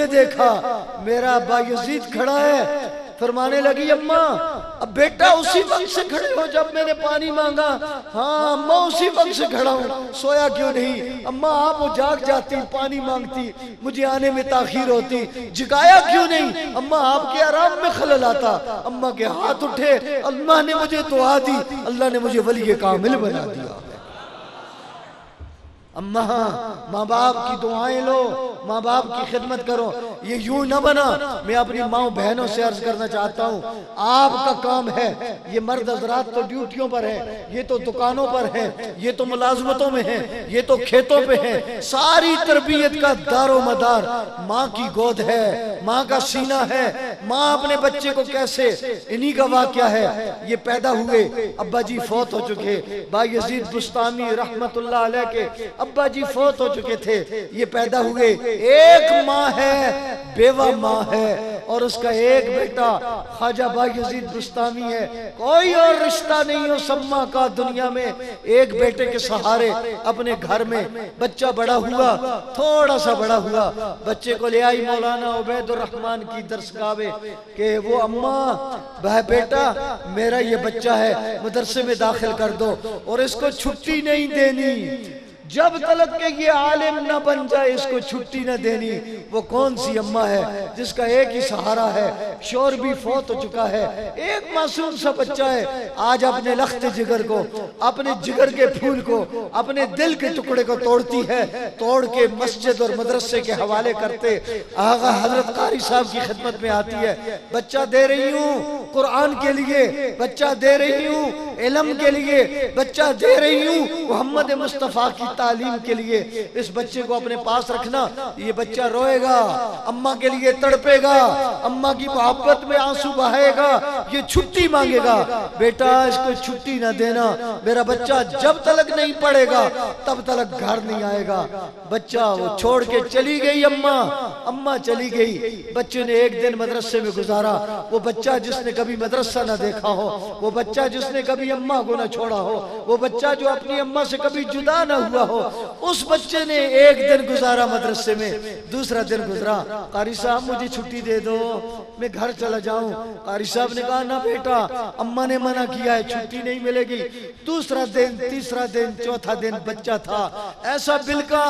देखा, मेरा अब्बा यजीद खड़ा है। फरमाने लगी अम्मा अब बेटा उसी वक्त से खड़े हो जब मैंने पानी मांगा। हाँ अम्मा उसी वक्त से खड़ा हूँ, सोया क्यों नहीं? अम्मा आप वो जाग जाती, पानी मांगती, मुझे आने में ताखीर होती, जगाया क्यों नहीं? अम्मा आपके आराम में खलल आता। अम्मा के हाथ उठे, अल्लाह ने मुझे दुआ दी, अल्लाह ने मुझे वली कामिल बना दिया। अम्मा माँ बाप की दुआएं लो, माँ बाप की खिदमत करो, ये यूं ना बना। मैं अपनी माँ बहनों से अर्ज करना चाहता हूँ, आपका काम है, ये मर्द हजरात तो ड्यूटियों पर है, ये तो दुकानों पर है, ये तो मुलाजमतों में है, ये तो खेतों पे है, सारी तरबियत का दारो मदार माँ की गोद है, माँ का सीना है। माँ अपने बच्चे को कैसे, इन्हीं का वाकया है। ये पैदा हुए, अब्बा जी फौत हो चुके, बायजीद बुस्तामी रहमतुल्लाह अलैह के अब्बा जी फौत हो चुके थे। ये पैदा हुए, एक माँ है, बेवा माँ है, और उसका एक बेटा ख्वाजा बायजीद बुस्तामी है। कोई और रिश्ता नहीं हो सम्मा का दुनिया में। एक बेटे के सहारे अपने घर में बच्चा बड़ा हुआ, थोड़ा सा बड़ा हुआ, बच्चे को ले आई मौलाना उबैदुर रहमान की दरसगाह में कि वो अम्मा वह बेटा मेरा ये बच्चा है, मदरसे में दाखिल कर दो और इसको छुट्टी नहीं देनी, जब तलक के ये आलिम न बन जाए इसको छुट्टी न देनी। वो कौन सी अम्मा है जिसका एक ही सहारा है, शोर भी फौत हो चुका है, एक मासूम सा बच्चा है, आज अपने लख्त जिगर को, अपने जिगर के फूल को, अपने दिल के टुकड़े को तोड़ती है, तोड़ के मस्जिद और मदरसे के हवाले करते आगा हजरत कारी साहब की खिदमत में आती है। बच्चा दे रही हूँ कुरान के लिए, बच्चा दे रही हूँ इल्म के लिए, बच्चा दे रही हूँ मोहम्मद मुस्तफा की तालीम के लिए। इस बच्चे को अपने पास रखना, ये बच्चा रोएगा, अम्मा के लिए तड़पेगा, अम्मा की मोहब्बत में आंसू बहाएगा, ये छुट्टी मांगेगा। बेटा इसको छुट्टी ना देना, मेरा बच्चा जब तलक नहीं पढ़ेगा तब तलक घर नहीं आएगा। बच्चा वो छोड़ के चली गई अम्मा, अम्मा चली गई। बच्चे ने एक दिन मदरसे में गुजारा, वो बच्चा जिसने कभी मदरसा ना देखा हो, वो बच्चा जिसने कभी अम्मा को ना छोड़ा हो, वो बच्चा जो अपनी अम्मा से कभी जुदा ना हुआ हो, उस बच्चे ने एक दिन गुजारा मदरसे में। दूसरा दिन गुजरा, कारी साहब मुझे छुट्टी दे दो, मैं घर चला जाऊं। कारी साहब ने कहा ना बेटा, अम्मा ने मना किया है, छुट्टी नहीं मिलेगी। दूसरा दिन, तीसरा दिन, चौथा दिन बच्चा था ऐसा बिलका,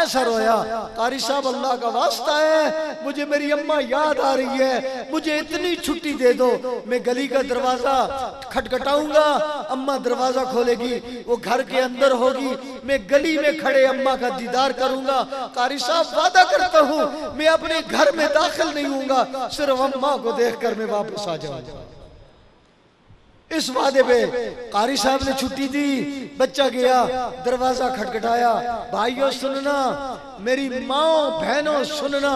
ऐसा रोया। कारी साहब अल्लाह का वास्ता है, मुझे मेरी अम्मा याद आ रही है, मुझे इतनी छुट्टी दे दो, मैं गली का दरवाजा खटखटाऊंगा, अम्मा दरवाजा खोलेगी, वो घर के अंदर होगी, मैं गली में खड़े अम्मा का दीदार करूंगा। कारी साहब वादा करता हूँ मैं अपने घर में दाखिल नहीं होऊंगा, सिर्फ अम्मा को देखकर मैं वापस आ जाऊंगा। इस वादे पे कारी साहब ने छुट्टी दी, बच्चा गया, दरवाजा खटखटाया। भाइयों सुनना, मेरी माँ बहनों सुनना,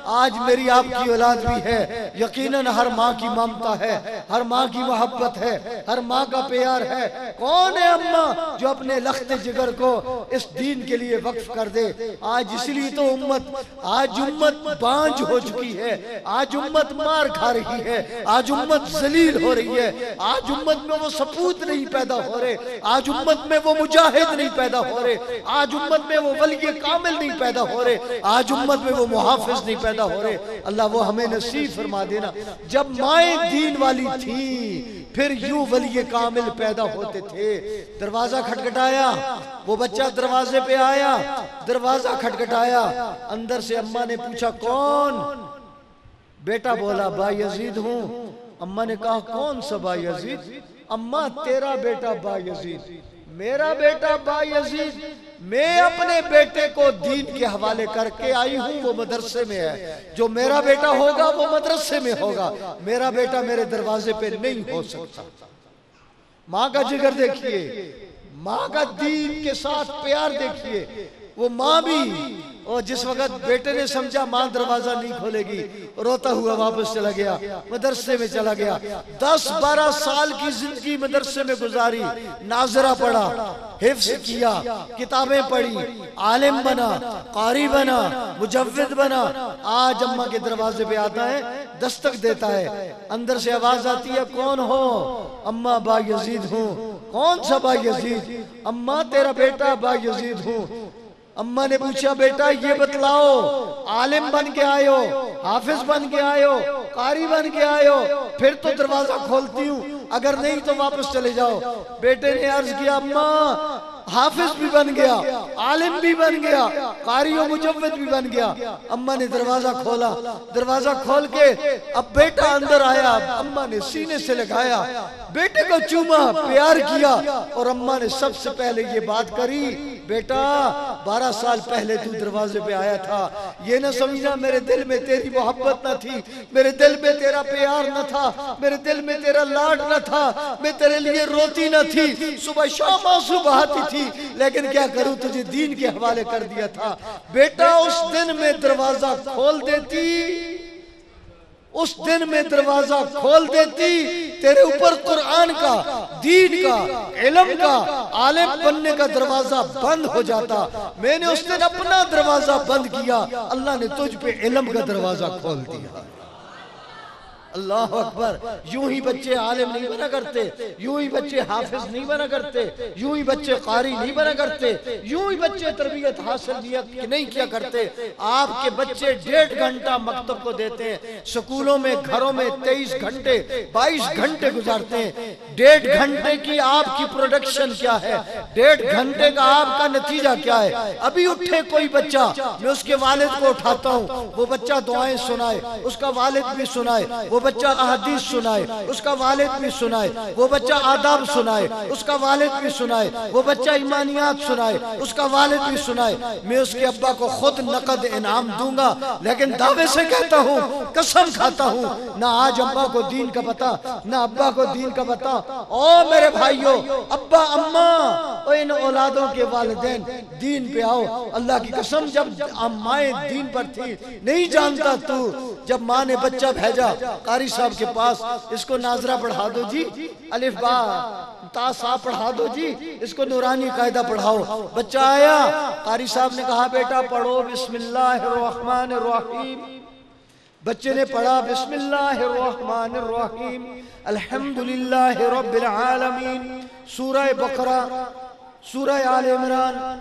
आज मेरी आपकी औलाद भी है, यकीनन हर माँ की ममता है, हर माँ की मोहब्बत है, हर माँ का प्यार है। कौन है अम्मा जो अपने लख्त जिगर को इस दीन के लिए वक्फ कर दे? आज इसलिए तो आज उम्मत बांझ हो चुकी है, आज उम्मत मार खा रही है, आज उम्मत जलील हो रही है, आज उम्मत में वो सपूत नहीं पैदा हो रहे, आज उम्मत में वो मुजाहिद नहीं पैदा हो रहे, आज उम्मत में वो वली कामिल नहीं पैदा हो रहे, आज उम्मत में वो मुहाफिज नहीं पैदा हो रहे। अल्लाह वो हमें नसीब फरमा देना। जब माएं दीन वाली थी फिर यूं वली कामिल पैदा होते थे। दरवाजा खटखटाया, वो बच्चा दरवाजे पे आया, दरवाजा खटखटाया, अंदर से अम्मा ने पूछा कौन? बेटा बोला बायजीद हूँ। अम्मा ने कहा कौन सा बायजीद? अम्मा तेरा बेटा बायजीद। मेरा बेटा बायजीद? मैं अपने बेटे को दीन के हवाले करके आई हूँ, वो मदरसे में है, जो मेरा बेटा होगा वो मदरसे में होगा, मेरा बेटा मेरे दरवाजे पे नहीं हो सकता। माँ का जिगर देखिए, माँ का दीन के साथ प्यार देखिए। वो माँ भी, और जिस वक्त बेटे ने समझा माँ दरवाजा नहीं खोलेगी, रोता हुआ वापस चला गया, मदरसे में चला गया। 10-12 साल की जिंदगी मदरसे में गुजारी, नाजरा पढ़ा, हिफ्ज किया, किताबें पढ़ी, आलिम बना, कारी बना, मुजव्विद बना। आज अम्मा के दरवाजे पे आता है, दस्तक देता है, अंदर से आवाज आती है कौन हो? अम्मा बायजीद हूँ। कौन सा बायजीद? अम्मा तेरा बेटा बायजीद हूँ। अम्मा ने पूछा बेटा ये बतलाओ, आलिम बन के आए हो, हाफिज बन के आए हो, कारी बन के आए हो, फिर तो दरवाजा खोलती हूँ, अगर नहीं तो वापस चले जाओ। बेटे ने अर्ज किया अम्मा हाफिज भी बन गया, आलिम भी बन गया, कारी और मुजव्विद भी बन गया। अम्मा ने दरवाजा खोला, दरवाजा खोल के अब बेटा अंदर आया। अम्मा ने सीने से लगाया, बेटे को चूमा, प्यार किया और अम्मा ने सबसे पहले ये बात करी, बेटा 12 साल पहले तू दरवाजे पे आया था, ये ना समझना मेरे दिल में तेरी मोहब्बत न थी, मेरे दिल में तेरा प्यार न था, मेरे दिल में तेरा लाड न था, मैं तेरे लिए रोती न थी, सुबह शाम आंसू बहाती थी, लेकिन क्या करूं तुझे दीन के हवाले कर दिया था। बेटा उस दिन में दरवाजा खोल देती, उस दिन में दरवाजा खोल देती, तेरे ऊपर कुरान का, दीन का, इल्म का, आलिम बनने का दरवाजा बंद हो जाता। मैंने उस दिन अपना दरवाजा बंद किया, अल्लाह ने तुझ पे इल्म का दरवाजा खोल दिया। अल्लाह अकबर। यूं ही बच्चे आलिम नहीं बना करते, यूं ही बच्चे हाफिज नहीं बना करते, यूं ही बच्चे कारी नहीं बना करते, यूं ही बच्चे तरबियत हासिल नहीं किया करते। आपके बच्चे 1.5 घंटा मकतब को देते हैं, स्कूलों में, घरों में 23 घंटे 22 घंटे गुजारते हैं। 1.5 घंटे की आपकी प्रोडक्शन क्या है, 1.5 घंटे का आपका नतीजा क्या है। अभी उठे कोई बच्चा, मैं उसके वालिद को उठाता हूँ, वो बच्चा दुआएं सुनाए, उसका वालिद भी सुनाए, वो बच्चा अहदीस सुनाए, उसका वालिद भी सुनाए, वो बच्चा आदाब सुनाए, उसका वालिद भी सुनाए, वो बच्चा ईमानियात सुनाए, उसका वालिद भी सुनाए। मैं उसके अब्बा को खुद नकद इनाम दूंगा, लेकिन दावे से कहता हूँ, कसम खाता हूँ, ना आज अब्बा को दीन का पता, ना अब्बा को दीन का पता। ओ मेरे भाइयों, अब्बा अम्मा, इन औलादों के वालिदैन दीन पे आओ। अल्लाह की कसम, जब अम्माएं दीन पर थी, नहीं जानता तू, जब माँ ने बच्चा भेजा कारी साहब के पास, इसको नाजरा पढ़ा दो जी, अलिफ बा ता सा पढ़ा दो जी, इसको नूरानी कायदा पढ़ाओ। बच्चा आया, कारी साहब ने कहा बेटा पढ़ो बिस्मिल्लाहिर्रहमानिर्रहीम। बच्चे ने पढ़ा बिस्मिल्लाहिर्रहमानिर्रहीम अल्हम्दुलिल्लाहि रब्बिल आलमीन, सूरह बकरा, सूरह आल इमरान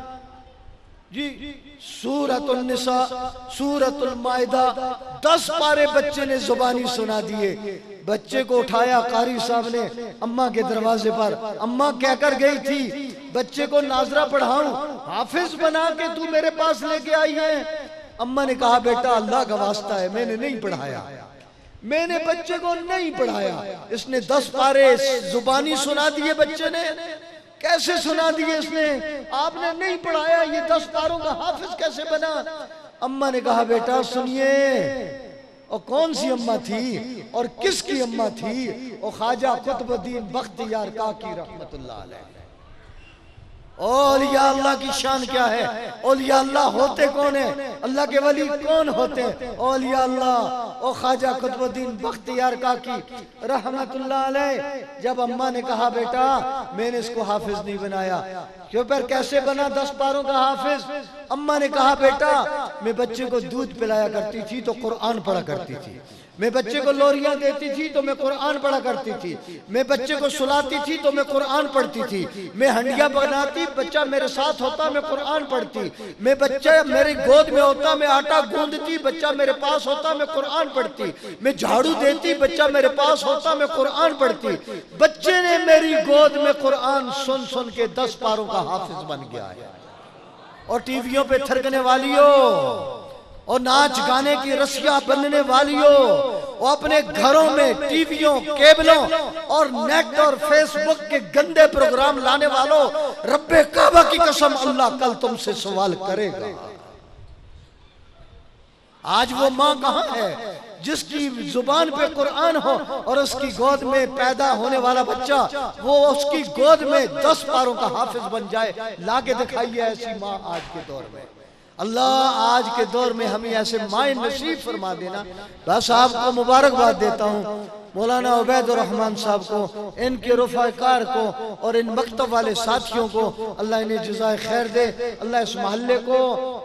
जी, सूरतुल निसा, सूरतुल माइदा, 10 पारे बच्चे ने जुबानी सुना दिए। बच्चे को उठाया कारी साहब ने अम्मा के दरवाजे पर, अम्मा कहकर गई थी बच्चे को नाजरा पढ़ाऊं, हाफिज बना के तू मेरे पास लेके आई है। अम्मा ने कहा बेटा अल्लाह का वास्ता है, मैंने नहीं पढ़ाया, मैंने बच्चे को नहीं पढ़ाया। इसने 10 पारे जुबानी सुना दिए बच्चे ने। कैसे सुना दिए इसने, आपने नहीं पढ़ाया, ये 10 पारों का हाफिज कैसे बना। अम्मा ने कहा बेटा सुनिए, और कौन सी अम्मा थी और किसकी अम्मा थी, और ख्वाजा कुतुबुद्दीन बख्तियार काकी रहमतुल्लाह अलैह। औलिया अल्लाह की शान क्या है, औलिया अल्लाह होते कौन है, अल्लाह के वली कौन होते हैं। औलिया अल्लाह और ख्वाजा कुतुबुद्दीन बख्तियार काकी रहमतुल्लाह अलैह। जब अम्मा ने कहा बेटा मैंने इसको हाफिज नहीं बनाया, क्यों पर कैसे बना 10 पारों का हाफिज। अम्मा ने कहा बेटा मैं बच्चे को दूध पिलाया करती थी तो कुरान पढ़ा करती थी, मैं बच्चे को लोरियां देती थी तो मैं कुरान पढ़ा करती थी, मैं बच्चे को सुलाती थी तो मैं कुरान पढ़ती थी, मैं हंडिया बनाती, बच्चा मेरे साथ होता मैं कुरान पढ़ती, मैं बच्चा मेरी गोद में होता मैं आटा गूंदती, बच्चा मेरे पास होता मैं कुरान पढ़ती, मैं झाड़ू देती, बच्चा मेरे पास होता मैं कुरान पढ़ती। बच्चे ने मेरी गोद में कुरान सुन सुन के 10 पारों का हाफिज बन गया है। और टीवियों पे थरकने वालियों और नाच गाने की रसिया बनने वालियों, और अपने घरों में टीवियों, केबलों और नेट और फेसबुक के गंदे प्रोग्राम लाने वालों, रब्बे काबा की कसम अल्लाह कल तुमसे सवाल करेगा। आज वो माँ कहाँ है जिसकी जुबान पे कुरान हो और उसकी गोद में पैदा होने वाला बच्चा वो उसकी गोद में 10 पारों का हाफिज बन जाए। लाके दिखाइए ऐसी माँ आज के दौर में। अल्लाह आज के दौर में हमें ऐसे माए नसीब फरमा देना। बस आपको मुबारकबाद देता हूँ। मौलाना उबैद रहमान साहब को, इनके रफ़ाकार को और इन मकतब वाले साथियों को अल्लाह इन्हें जज़ाए खैर दे। अल्लाह इस महल्ले को,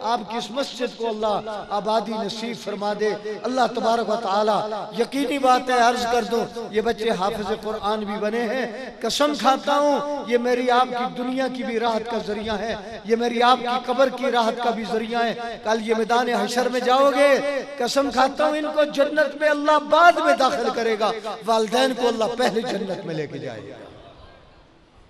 आपकी इस मस्जिद को अल्लाह आबादी नसीब फरमा दे। अल्लाह तबारक व तआला, यकीनी बात है, अर्ज कर दूं, ये बच्चे हाफिज कुरान भी बने हैं। कसम खाता हूँ ये मेरी आपकी दुनिया की भी राहत का जरिया है, ये मेरी आपकी कब्र की राहत का भी जरिया है। कल ये मैदान हशर में जाओगे, कसम खाता हूँ इनको जन्नत में अल्लाह बाद में दाखिल करेगा, वालिदैन को अल्लाह पहले जन्नत में लेके जाएगा।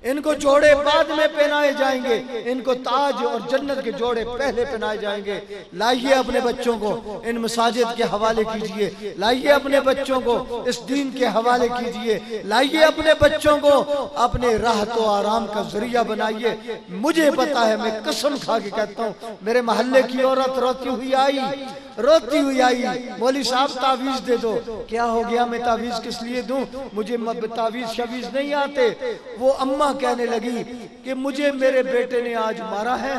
इनको जोड़े बाद में पहनाए जाएंगे, इनको ताज और जन्नत के जोड़े पहले पहनाए जाएंगे। लाइए अपने बच्चों को इन मसाजिद के हवाले कीजिए, लाइए अपने बच्चों को इस दीन के हवाले कीजिए, लाइए अपने बच्चों को अपने राहत और आराम का जरिया बनाइए। मुझे पता है, मैं कसम खा के कहता हूँ, मेरे मोहल्ले की औरत रोती हुई आई, मौली साहब तावीज दे दो। क्या हो गया, मैं तावीज किस लिए दूं, मुझे तावीज शवीज नहीं आते। वो अम्मा कहने लगी कि मुझे मेरे बेटे ने आज मारा है,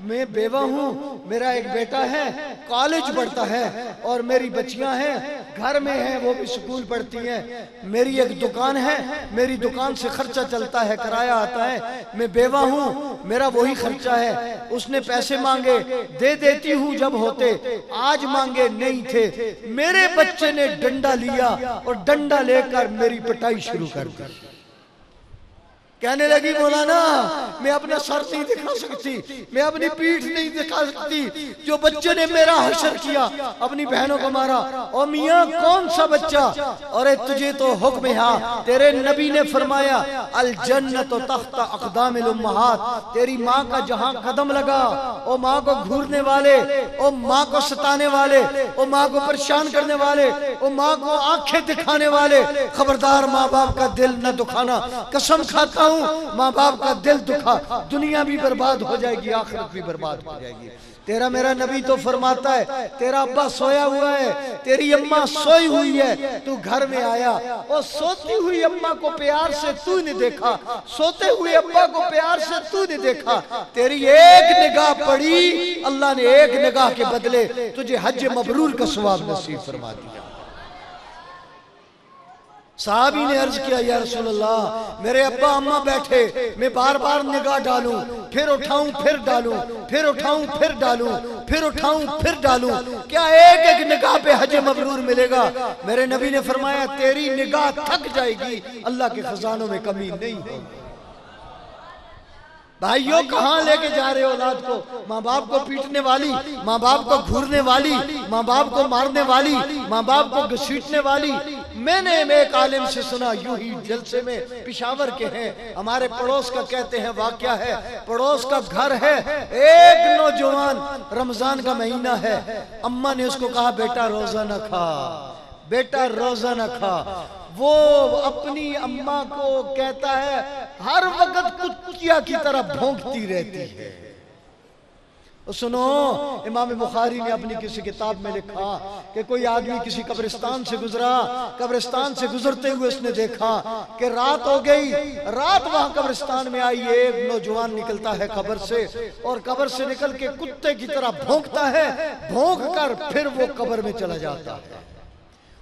मैं बेवा हूँ, मेरा एक बेटा है कॉलेज पढ़ता है और मेरी बच्चियां हैं घर में हैं, वो भी स्कूल पढ़ती हैं। मेरी एक दुकान है, मेरी दुकान से खर्चा चलता है, किराया आता है, मैं बेवा हूँ, मेरा वही खर्चा है। उसने पैसे मांगे, दे देती हूँ जब होते, आज मांगे नहीं थे। मेरे बच्चे ने डंडा लिया और डंडा लेकर मेरी पिटाई शुरू कर दी। कहने लगी मौलाना मैं अपना सर नहीं दिखा सकती, मैं अपनी पीठ नहीं दिखा सकती, जो बच्चे ने मेरा हशर किया, अपनी बहनों को मारा। और मियाँ कौन सा बच्चा, अरे तुझे तो हुक्म है, तेरे नबी ने फरमाया अल जन्नत तख्त अक़दामिल उम्महात, तेरी माँ का जहाँ कदम लगा, ओ माँ को घूरने वाले, ओ माँ को सताने वाले, ओ माँ को परेशान करने वाले, ओ माँ को आंखें दिखाने वाले, खबरदार माँ बाप का दिल न दुखाना। कसम खाता माँ बाप का दिल दुखा, दुनिया भी बर्बाद हो जाएगी, आखिरत भी बर्बाद हो जाएगी। तेरा मेरा नबी तो फरमाता है, तेरा अब्बा सोया हुआ है, तेरी अम्मा सोई हुई है, तू घर में आया और सोती हुई अम्मा को प्यार से तू ने देखा, सोते हुए अब्बा को प्यार से तू ने देखा, तेरी एक निगाह पड़ी, अल्लाह ने एक निगाह के बदले तुझे हज मबरूर का सवाब नसीब फरमा दिया। साहबी ने अर्ज किया, या रसूल अल्लाह मेरे अब्बा अम्मा बैठे, मैं बार बार निगाह डालूं, फिर उठाऊं फिर डालूं, फिर उठाऊं फिर डालूं, फिर उठाऊं फिर डालूं, क्या एक एक निगाह पे हज मबरूर मिलेगा? मेरे नबी ने फरमाया तेरी निगाह थक जाएगी, अल्लाह के खजानों में कमी नहीं होगी। भाइयों कहाँ लेके जा रहे हो औलाद को? माँ बाप को पीटने वाली, माँ बाप को घूरने वाली, माँ बाप को मारने वाली, माँ बाप को घसीटने वाली। मैंने एक आलिम से सुना, यूं ही जलसे में, पेशावर के हैं, हमारे पड़ोस का कहते हैं वाकया है, पड़ोस का घर है, एक नौजवान, रमजान का महीना है, अम्मा ने उसको कहा बेटा रोजा न खा, बेटा रोजा न खा। वो अपनी अम्मा को कहता है हर वक्त कुत्तिया की तरह भौंकती रहती है। सुनो, इमाम बुखारी ने अपनी किसी किताब में लिखा कि कोई आदमी किसी कब्रिस्तान से गुजरा, कब्रिस्तान से गुजरते हुए उसने देखा कि रात हो गई, रात वहां कब्रिस्तान में आई, एक नौजवान निकलता है कब्र से और कब्र से निकल के कुत्ते की तरह भौंकता है, भौंक कर फिर वो कब्र में चला जाता है।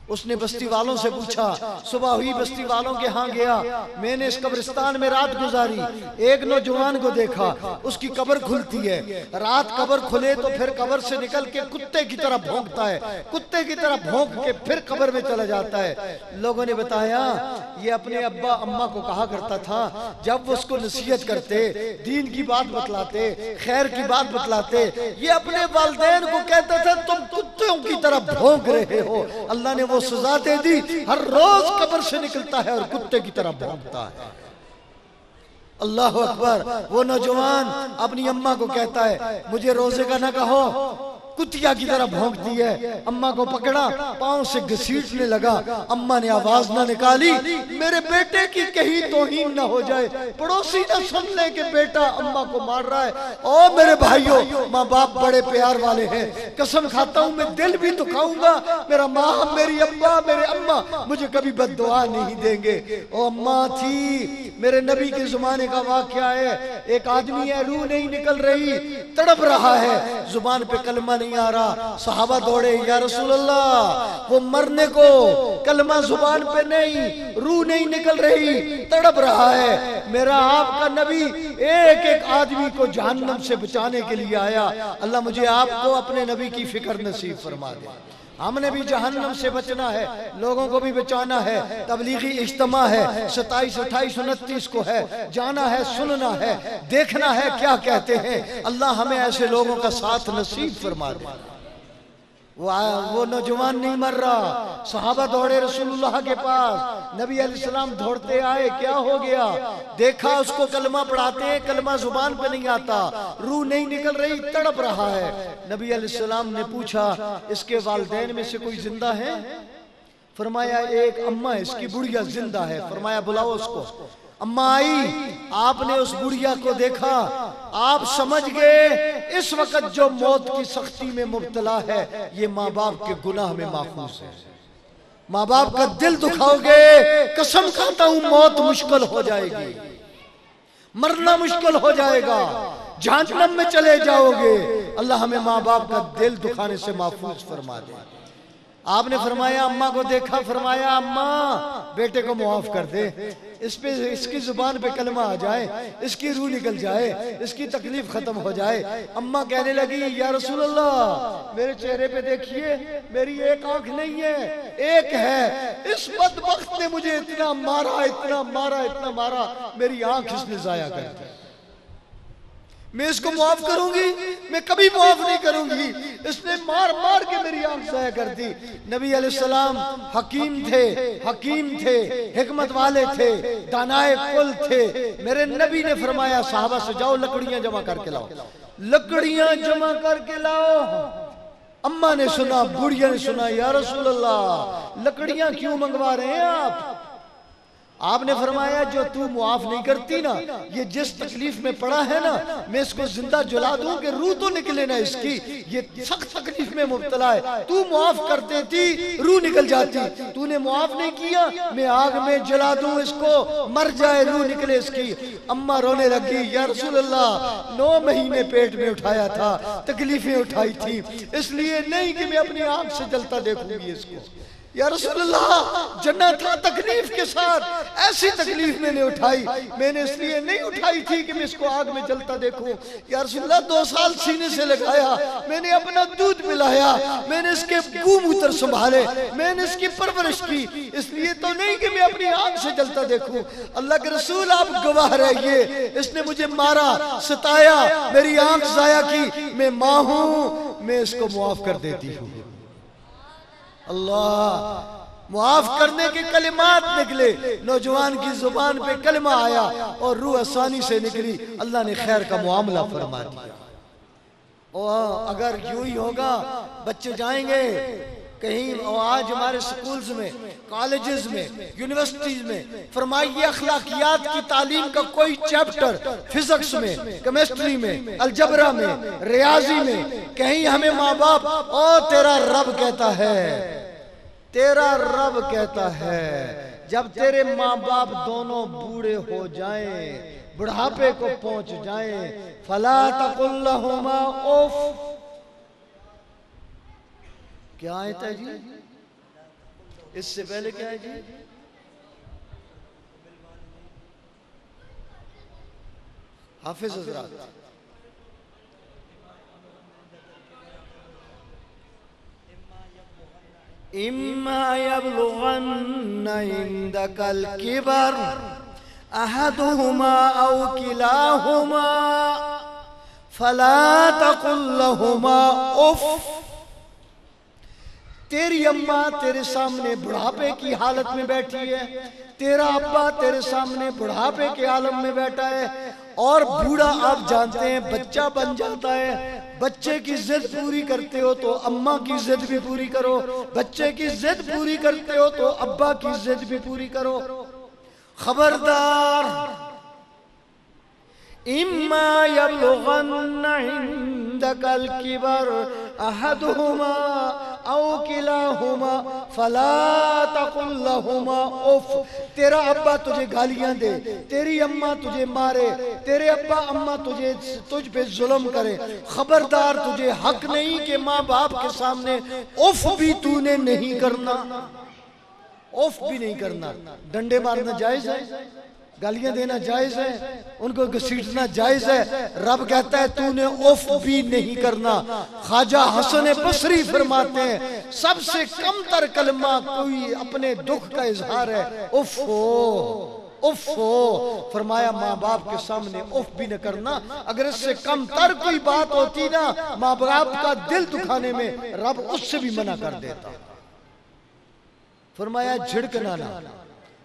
उसने बस्ती वालों से पूछा, सुबह हुई बस्ती वालों के यहाँ गया, मैंने इस कब्रिस्तान में रात गुजारी, एक नौजवान को देखा, उसकी कब्र खुलती है, रात कब्र खुले तो फिर कब्र से निकल के कुत्ते की तरह भौंकता है, कुत्ते की तरह भौंक के फिर कब्र में चला जाता है। लोगों ने बताया ये अपने अब्बा अम्मा को कहा करता था, जब वो उसको नसीहत करते, दीन की बात बतलाते, खैर की बात बतलाते, ये अपने वालिदैन को कहता था तुम कुत्तों की तरह भौंक रहे हो। अल्लाह ने वो सजा दे दी, हर रोज कब्र से निकलता है और कुत्ते की तरह भौंकता है। अल्लाह अकबर। वो नौजवान अपनी अम्मा को कहता है मुझे रोजे का ना कहो, कुतिया की तरह भौंकती है। अम्मा को पकड़ा, पांव से घसीटने लगा, अम्मा ने आवाज ना निकाली, मेरे बेटे की कहीं तौहीन ना हो जाए, पड़ोसी ना सुन ले कि बेटा अम्मा को मार रहा है। ओ मेरे भाइयों, माँ बाप बड़े प्यार वाले हैं, कसम खाता हूँ मैं दिल भी दुखाऊंगा, मेरा माँ, मेरी अम्मा, मेरे अम्मा मुझे कभी बद्दुआ नहीं देंगे। ओ अम्मा थी, मेरे नबी के जमाने का वाकया है, एक आदमी है, रूह नहीं निकल रही, तड़प रहा है, जुबान पे कलमा नहीं नहीं आ रहा। सहाबा दौड़े, या रसूल अल्लाह, वो मरने को कलमा जुबान पे नहीं, रूह नहीं निकल रही, तड़प रहा है। मेरा आपका नबी एक एक आदमी को जहन्नम से बचाने के लिए आया। अल्लाह मुझे आपको अपने नबी की फिक्र नसीब फरमा दे। हमने भी जहन्नम से बचना है, लोगों को भी बचाना है। तबलीगी इज्तिमा है, 27, 28, 29 को है, जाना है, सुनना है, देखना है क्या कहते हैं। अल्लाह हमें ऐसे लोगों का साथ नसीब फरमा दे। वो नौजवान नहीं मर रहा। सहाबा दौड़े रसूलुल्लाह के पास, नबी अलैहिस्सलाम दौड़ते आए, क्या हो गया? देखा उसको कलमा पढ़ाते हैं, कलमा जुबान पे नहीं आता, रूह नहीं निकल रही, तड़प रहा है। नबी अलैहिस्सलाम ने पूछा, इसके वालिदैन में से कोई जिंदा है? फरमाया एक अम्मा है, इसकी बुढ़िया जिंदा है। फरमाया बुलाओ उसको। अम्मा आई, आपने उस बुढ़िया को देखा, आप समझ गए इस वक्त जो मौत की सख्ती में मुब्तला है ये माँ बाप के गुनाह में माखूज है। माँ बाप का दिल दुखाओगे, कसम खाता हूं मौत मुश्किल हो जाएगी, मरना मुश्किल हो जाएगा, जहन्नम में चले जाओगे। अल्लाह हमें माँ बाप का दिल दुखाने से महफूज फरमा दे। आपने फरमाया, अम्मा को देखा, फरमाया अम्मा बेटे को मुआफ कर दे, इस पे इसकी जुबान पे कलमा आ जाए, इसकी रूह निकल जाए, इसकी तकलीफ खत्म हो जाए। अम्मा कहने लगी, या रसूल अल्लाह, मेरे चेहरे पे देखिए, मेरी एक आंख नहीं है, एक है। इस बदबख्त ने मुझे इतना मारा, इतना मारा, इतना मारा, मेरी आंख इसने जाया कर दी। मैं इसको माफ करूंगी? मैं कभी माफ नहीं करूंगी। इसने मार मार के मेरी आंख जाया कर दी। नबी अलैहिस्सलाम हकीम थे, हिकमत वाले थे, दानाए कुल थे। मेरे नबी ने फरमाया साहबा से, जाओ लकड़ियां जमा करके लाओ, लकड़ियां जमा करके लाओ। अम्मा ने सुना, बुढ़िया ने सुना, या रसूल अल्लाह लकड़ियां क्यों मंगवा रहे हैं आप? आपने फरमाया, जो तू मुआफ नहीं करती ना, ये जिस तकलीफ में पड़ा है ना, मैं इसको जिंदा जला दूं कि रूह तो निकले ना इसकी, ये सख्त तकलीफ में मुब्तला है। तू मुआफ कर देती, रूह निकल जाती, तूने मुआफ नहीं किया, मैं आग में जला दूं इसको, मर जाए, रूह निकले इसकी। अम्मा रोने लगी, या रसूल अल्लाह 9 महीने पेट में उठाया था, तकलीफें उठाई थी, इसलिए नहीं कि मैं अपनी आंख से जलता देखूंगी इसको। या रसूलुल्लाह जन्नत था तकलीफ के साथ, ऐसी तकलीफ मैंने उठाई, मैंने इसलिए नहीं उठाई थी कि मैं इसको आग में जलता देखूं। या रसूलुल्लाह 2 साल सीने से लगाया, मैंने अपना दूध पिलाया, मैंने इसके गूमूत्र संभाले, मैंने इसकी परवरिश की, इसलिए तो नहीं कि मैं अपनी आंख से जलता देखूं। अल्लाह के रसूल आप गवाह रहिए, इसने मुझे मारा, सताया, मेरी आंख जाया की, मैं माँ हूं, मैं इसको मुआफ कर देती हूँ। अल्लाह मुआफ करने के कलिमात निकले, नौजवान की जुबान पे कलमा आया और रूह आसानी से निकली। अल्लाह ने खैर का मामला फरमा दिया। और अगर यूं ही होगा, बच्चे जाएंगे कहीं, और आज हमारे स्कूल्स में, कॉलेजेस में, यूनिवर्सिटीज में फरमाइए अखलाकियात की तालीम का कोई चैप्टर फिजिक्स में, केमिस्ट्री में, अलजबरा में, रियाजी में, कहीं हमें माँ बाप, ओ तेरा रब कहता है, तेरा रब कहता है, जब तेरे माँ बाप दोनों बूढ़े हो जाएं, बुढ़ापे को पहुंच जाएं, फला तकुल लहुमा उफ। क्या आयत है जी? इससे पहले क्या है जी? हाफिज हज़रात, इम्मा यबलुगन्ना इंदकल किबर अहदुहुमा औ किलाहुमा फला तकुल लहुमा उफ। तेरी अम्मा तेरे सामने बुढ़ापे की हालत में बैठी है, तेरा अब्बा तेरे सामने बुढ़ापे के आलम में बैठा है, और बूढ़ा आप जानते हैं बच्चा बन जाता है। बच्चे की जिद पूरी करते हो तो अम्मा की जिद भी पूरी करो, बच्चे की जिद पूरी करते हो तो अब्बा की जिद भी पूरी करो। खबरदार, इम्मा यबलुगन्ना इंदकल किबर अहदुहुमा औ किलाहुमा फला तकुल लहुमा उफ। तेरा अब्बा तुझे गालियां दे, तेरी अम्मा तुझे मारे, तेरे अब्बा अम्मा तुझ पे जुल्म करे, खबरदार तुझे हक नहीं कि माँ बाप के सामने उफ भी तूने नहीं करना, उफ भी नहीं करना। डंडे मारना जायज है, गालियां देना जायज है, उनको घसीटना जायज है। रब कहता है तूने उफ भी नहीं करना। ख्वाजा हसन बसरी फरमाते हैं सबसे कमतर कलमा कोई अपने दुख का इजहार है उफ हो। फरमाया माँ बाप के सामने उफ भी न करना। अगर इससे कम तर कोई बात होती ना माँ बाप का दिल दुखाने में, रब उससे भी मना कर देता। फरमाया झिड़कना ना,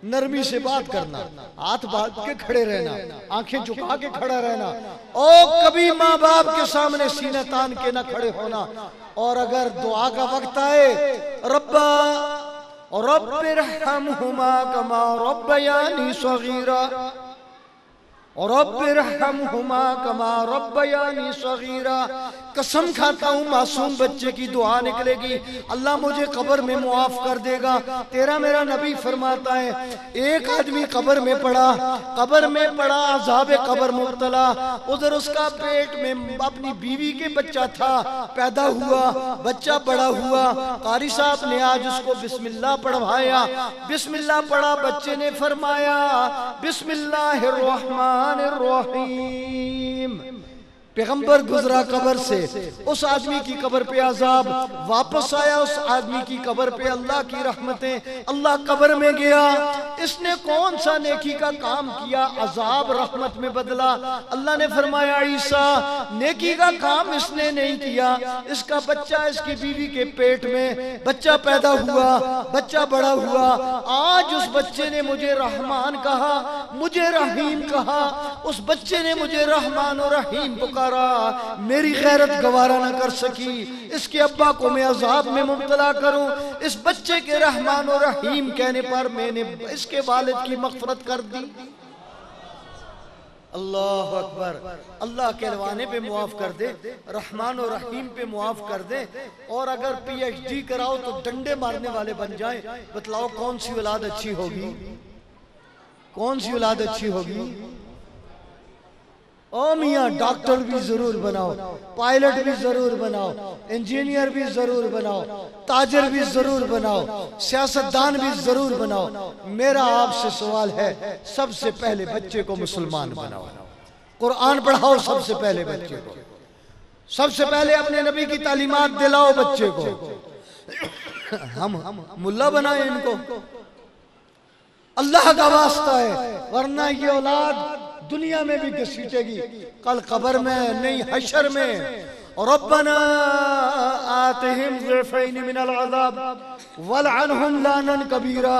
नरमी से बात करना, हाथ बांध के खड़े रहना, आंखें झुका के खड़ा रहना, और कभी माँ बाप के सामने सीना तान के ना खड़े होना। और अगर दुआ का वक्त आए, रब्बा रब्बिरहमहुमा कमा रब्बयानी सगीरा, रब्बिरहमहुमा कमा रब्बयानी सगीरा। कसम खाता हूँ मासूम बच्चे की दुआ निकलेगी, अल्लाह मुझे कब्र में मुआफ कर देगा। तेरा मेरा नबी फरमाता है एक आदमी कब्र में पड़ा, अज़ाब कब्र मुब्तला, उधर उसका पेट में अपनी बीवी के बच्चा था, पैदा हुआ, बच्चा बड़ा हुआ। कारी साहब ने आज उसको बिस्मिल्लाह पढ़वाया, बिस्मिल्लाह पढ़ा, बच्चे ने फरमाया बिस्मिल्लाहिर्रहमानिर्रहीम। पैगंबर गुजरा कब्र से, उस आदमी की कब्र पे अजाब, वापस आया उस आदमी की कब्र पे अल्लाह की रहमतें। अल्लाह कब्र में गया, इसने कौन सा नेकी का काम किया, अजाब रहमत में बदला। अल्लाह ने फरमाया ईसा नेकी का काम इसने नहीं किया, इसका बच्चा इसकी बीवी के पेट में बच्चा पैदा हुआ, बच्चा बड़ा हुआ, आज उस बच्चे ने मुझे रहमान कहा, मुझे रहीम कहा, उस बच्चे ने मुझे रहमान और रहीम पुकारा। मेरी गैरत गवारा न कर सकी, इसके अब्बा को मैं अजाब में मुब्तला करूं, इस बच्चे के रहमान और रहीम कहने पर मैंने इसके वालिद की मग़फ़िरत कर दी। अल्लाह अकबर। अल्लाह कहलवाने पे मुआफ कर दे, रहमान और रहीम पे मुआफ कर दे। और अगर PhD कराओ तो डंडे मारने वाले बन जाएं। बतलाओ कौन सी औलाद अच्छी होगी, कौन सी औलाद अच्छी होगी? ओ मियाँ डॉक्टर भी जरूर बनाओ, पायलट भी जरूर बनाओ, इंजीनियर भी जरूर बनाओ, ताजर भी जरूर बनाओ, सियासतदान भी जरूर बनाओ। मेरा आपसे सवाल है सबसे पहले बच्चे को मुसलमान बनाओ, कुरान पढ़ाओ सबसे पहले बच्चे को, सबसे पहले अपने नबी की तालीमात दिलाओ बच्चे को। हम मुल्ला बनाए इनको, अल्लाह का वास्ता है, वरना ये औलाद दुनिया में भी घसीटेगी, कल कब्र में नहीं हशर में। रब्बना आतिहिम ज़िफ़ैन मिनल अज़ाब वलअनहुम लानन कबीरा।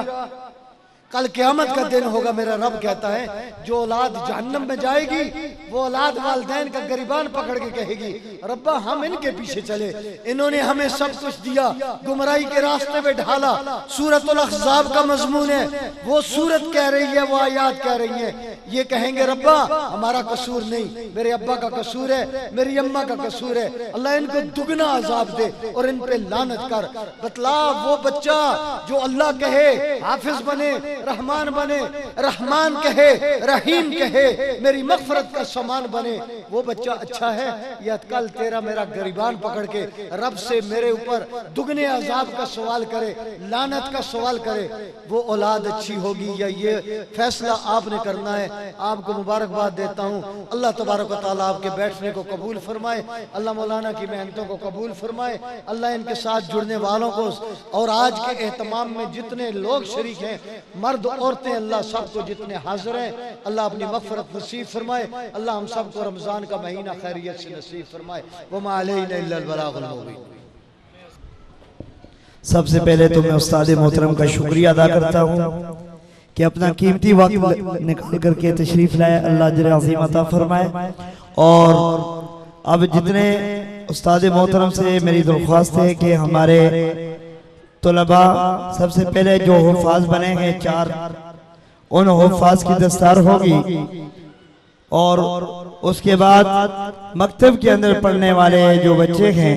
कल क़यामत का दिन होगा, मेरा रब कहता है जो औलाद जहन्नम में जाएगी वो औलाद वालिदैन का गरिबान पकड़ के कहेगी रब्बा हम इनके पीछे चले, इन्होंने हमें सब कुछ दिया, गुमराही के रास्ते पे ढाला। सूरतुल अहज़ाब का मज़मून है, वो सूरत कह रही है, वो आयात कह रही है। ये कहेंगे रब्बा हमारा कसूर नहीं, मेरे अब्बा का कसूर है, मेरी अम्मा का कसूर है, अल्लाह इनको दुगना अजाब दे और इन पे लानत कर। बतला वो बच्चा जो अल्लाह कहे हाफिज बने, रहमान बने, रहमान कहे, रहीम कहे, मेरी मग़फ़िरत का सामान बने, वो बच्चा अच्छा है या कल तेरा मेरा गरिबान पकड़ के रब से मेरे ऊपर दुगने अजाब का सवाल करे, लानत का सवाल करे, वो औलाद अच्छी होगी या ये फैसला आपने करना है। आपको मुबारकबाद देता हूँ, अल्लाह तबारक व तआला आपके बैठने को कबूल फरमाए, अल्लाह मौलाना की मेहनतों को कबूल फरमाए, अल्लाह इनके साथ जुड़ने वालों को और आज के एहतमाम में जितने लोग शरीक हैं, मर्द औरतें, अल्लाह सबको जितने हाजिर हैं, अल्लाह अपनी मग़फ़िरत नसीब फरमाए, अल्लाह हम सबको रमज़ान का महीना खैरियत से नसीब फरमाए। वमा अलैना इल्लल बलागुल मुबीन। सबसे पहले तो मैं उस्ताद मोहतरम का शुक्रिया अदा करता हूँ कि अपना कीमती वक्त निकाल करके तशरीफ लाए, अल्लाह अजर अज़ीम अता फरमाए। और अब जितने उस्ताद मोहतरम से मेरी दरख्वास्त है कि हमारे तलबा सबसे पहले जो हुफ़ाज़ बने हैं 4, उन हुफ़ाज़ की दस्तार होगी और उसके बाद मकतब के अंदर पढ़ने वाले जो बच्चे हैं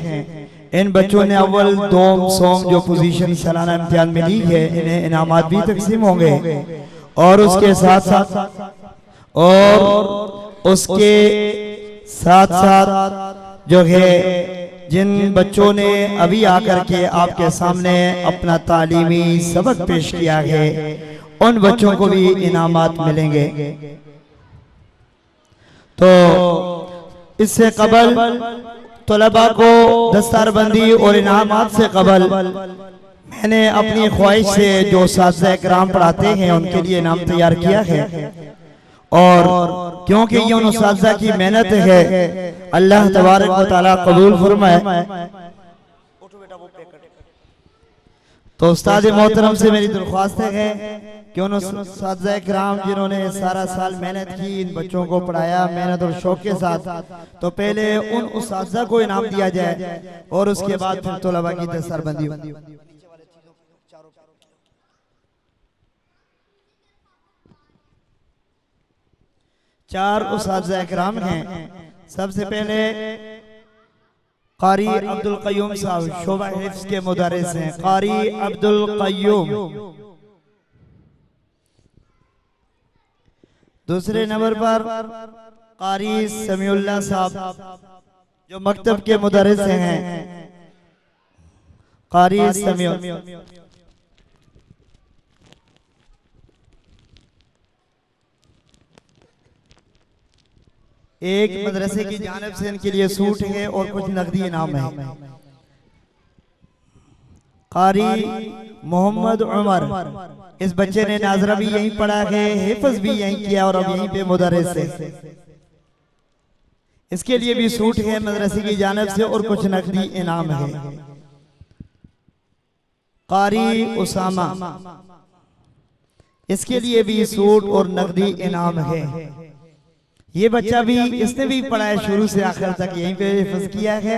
इन बच्चों ने अव्वल दोम सोम जो पोजीशन सालाना इम्तिहान में ली है, इन्हें इनामात भी तकसीम होंगे। और उसके साथ साथ जो है जिन बच्चों ने अभी आकर के आपके सामने अपना तालीमी सबक पेश किया है, उन बच्चों को भी इनामात मिलेंगे। तो इससे कबल तलबा को दस्तारबंदी और इनामात से कबल मैंने अपनी ख्वाहिश से जो उस्ताद इकराम पढ़ाते हैं उनके लिए इनाम तैयार किया है। और क्योंकि ये उन उस्ताद की मेहनत है, अल्लाह तबारक व तआला कबूल फरमाए। तो उस्ताद मोहतरम से मेरी दरख्वास्त है कि उन उस्ताद इकराम जिन्होंने सारा साल मेहनत की, इन बच्चों को पढ़ाया मेहनत और शौक के साथ, तो पहले उन उस्ताद को इनाम दिया जाए और उसके बाद फिर तलबा की दस्तारबंदी हो। चार उस्ताद इकराम हैं। सबसे पहले कारी अब्दुल कय्यूम साहब शोबा हिफ्ज़ के मुदर्रिस हैं, कारी अब्दुल कय्यूम। दूसरे नंबर पर कारी समीउल्लाह साहब जो मकतब के मुदर्रिस हैं, कारी समीउल्लाह। एक मदरसे की जानिब से इनके लिए सूट है और कुछ नकदी इनाम है। कारी मोहम्मद उमर, इस बच्चे ने नाजरा भी यहीं पढ़ा है, हिफ्ज़ भी यहीं किया और अब यहीं पे मुदर्रिस है। इसके लिए भी सूट है मदरसे की जानिब से और कुछ नकदी इनाम है। कारी उसामा, इसके लिए भी सूट और नकदी इनाम है। ये बच्चा भी, इसने भी पढ़ा है शुरू से आखिर तक, यहीं पे हिफ्ज़ किया है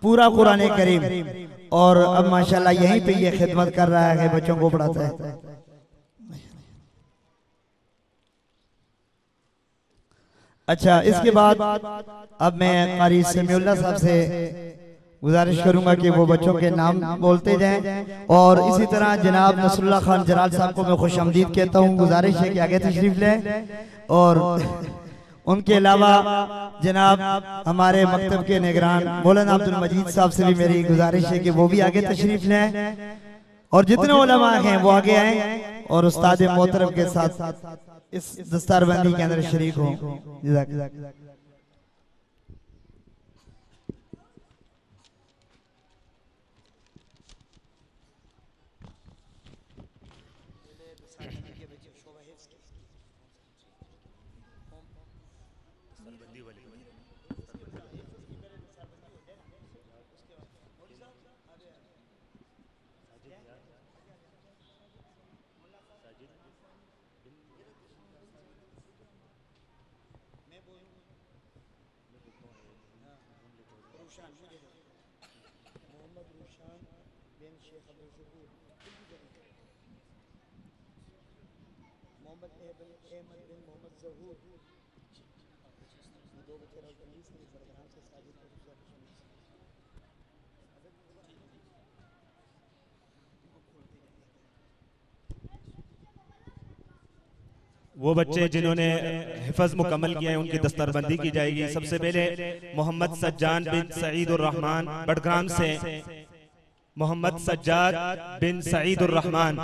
पूरा कुरान करीम, और अब माशाल्लाह यहीं पे ये खिदमत कर रहा है, बच्चों को पढ़ाता है। अच्छा, इसके बाद अब मैं कारी समीउल्लाह साहब से गुजारिश करूंगा कि वो बच्चों के नाम बोलते जाएं, और इसी तरह जनाब नसरुल्लाह खान जलाल साहब को मैं खुशामदीद कहता हूँ। गुजारिश है कि आगे तशरीफ लें। और उनके अलावा जनाब हमारे मकतब के निगरान मौलाना अब्दुल मजीद साहब से भी मेरी गुजारिश है कि वो भी आगे तशरीफ लें, और जितने उलमा हैं वो आगे आए और उस्ताद मोहतरम के साथ इस दस्तारबंदी के अंदर शरीक हों। जज़ाकल्लाह। वो बच्चे जिन्होंने हिफज मुकम्मल किया है उनकी दस्तरबंदी की जाएगी। सबसे पहले मोहम्मद सज्जाद बिन सईद उर रहमान बडग्राम से, मोहम्मद सज्जाद बिन सईद उर रहमान,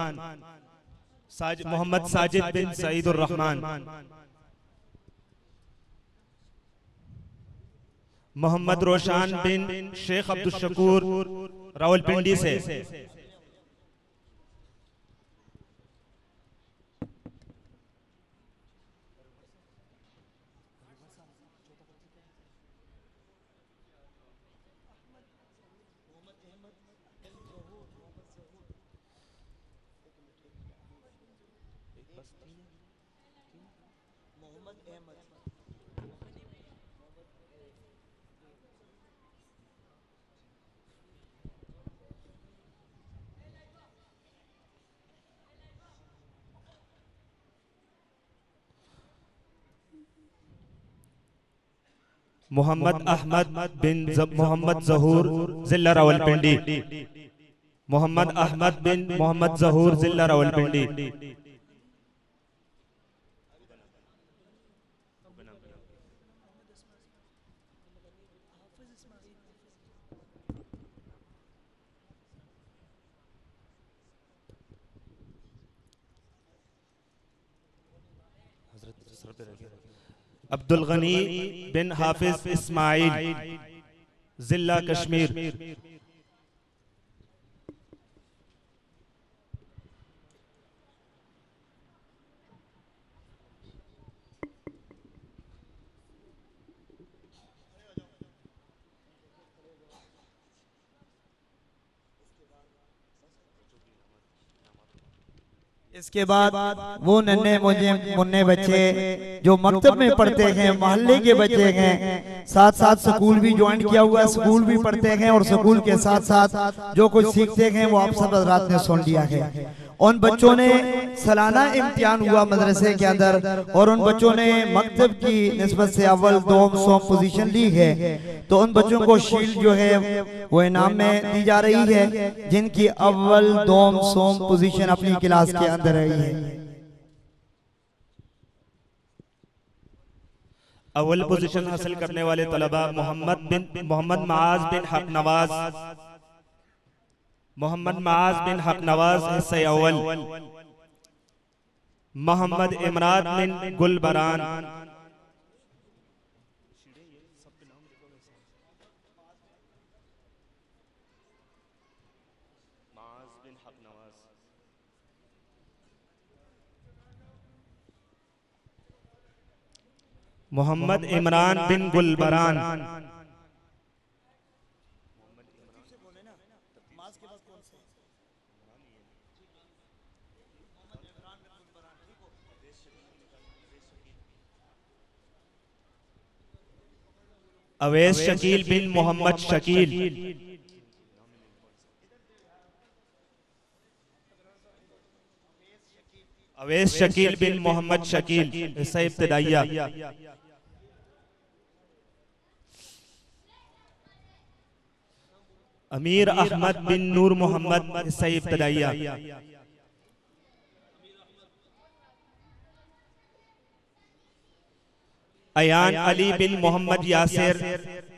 मोहम्मद साजिद बिन सईद उर रहमान, मोहम्मद रोशान बिन शेख अब्दुल शकूर रावलपिंडी से, मोहम्मद अहमद बिन मोहम्मद जहूर जिला रावलपिंडी। मोहम्मद अहमद बिन मोहम्मद जहूर जिला रावलपिंडी। अब्दुल गनी बिन हाफिज इस्माइल जिला कश्मीर। इसके बाद वो नन्हे मुन्ने बच्चे जो मकतब में पढ़ते हैं, मोहल्ले के बच्चे हैं, साथ साथ स्कूल भी ज्वाइन किया हुआ है, स्कूल भी पढ़ते हैं और स्कूल के साथ साथ जो कुछ सीखते हैं वो आप सब रात ने सुन लिया है। उन बच्चों ने सालाना इम्तिहान हुआ मदरसे के अंदर और उन बच्चों ने मकतब की निस्बत से अव्वल दोम सोम पोजीशन ली है। तो उन बच्चों को शील्ड जो है वो इनाम में दी जा रही है, जिनकी अव्वल दोम सोम पोजीशन अपनी क्लास के अंदर रही है। अव्वल पोजीशन हासिल करने वाले तलबा मोहम्मद माज बिन हक नवाज, मोहम्मद माज बिन हक नवाज हिस्से अव्वल। मोहम्मद इमरान बिन गुलबरान, मोहम्मद इमरान बिन गुलबरान, अवैस शकील बिन मोहम्मद शकील, अवैस शकील बिन मोहम्मद शकील हिस्सा इब्तिदाइया। अमीर अहमद बिन नूर मोहम्मद हिस्सा इब्तिदाइया। अयान अली बिन मोहम्मद यासिर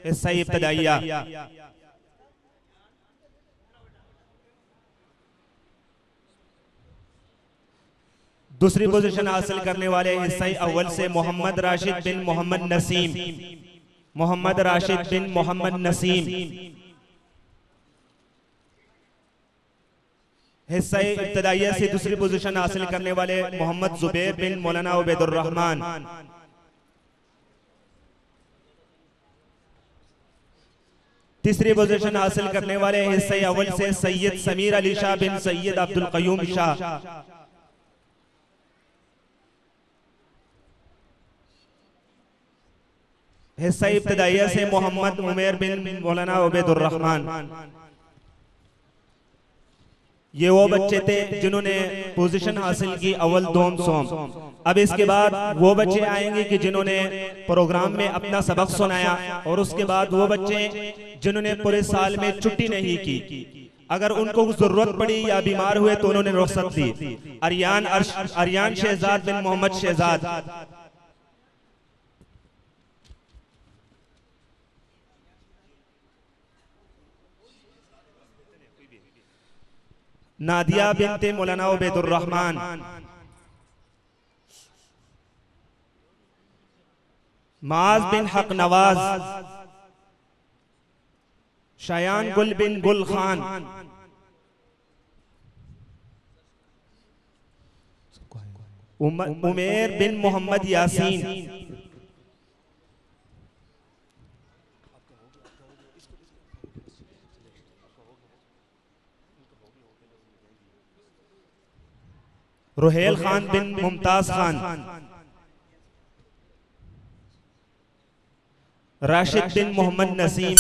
हिस्सा इब्तिदाइया। दूसरी पोजीशन हासिल करने वाले हिस्सा अव्वल से मोहम्मद राशिद बिन मोहम्मद नसीम, मोहम्मद राशिद बिन मोहम्मद नसीम। हिस्सा इब्तिदाइया से दूसरी पोजीशन हासिल करने वाले मोहम्मद जुबैर बिन मौलाना उबैदुर रहमान। तीसरी पोजीशन हासिल करने वाले हिस्से अव्वल से सैयद समीर अली शाह बिन सैयद अब्दुल कयूम शाह। हिस्सा इब्तिदाइया से मोहम्मद उमैर बिन मौलाना उबैदुर रहमान। ये वो बच्चे थे जिन्होंने पोजीशन हासिल की अव्वल दोम सोम। अब इसके बाद वो बच्चे आएंगे कि जिन्होंने प्रोग्राम में अपना सबक सुनाया, और उसके बाद वो बच्चे जिन्होंने पूरे साल में छुट्टी नहीं की, अगर उनको जरूरत पड़ी या बीमार हुए तो उन्होंने रुखसत दी। अरियान शहजाद बिन मोहम्मद शहजाद, नादिया बिनते मौलाना उबैदुर रहमान, माज बिन हक नवाज, शायान गुल बिन गुल खान, उमेर बिन मोहम्मद यासीन, रुहेल खान बिन मुमताज खान, राशिद बिन मोहम्मद नसीम,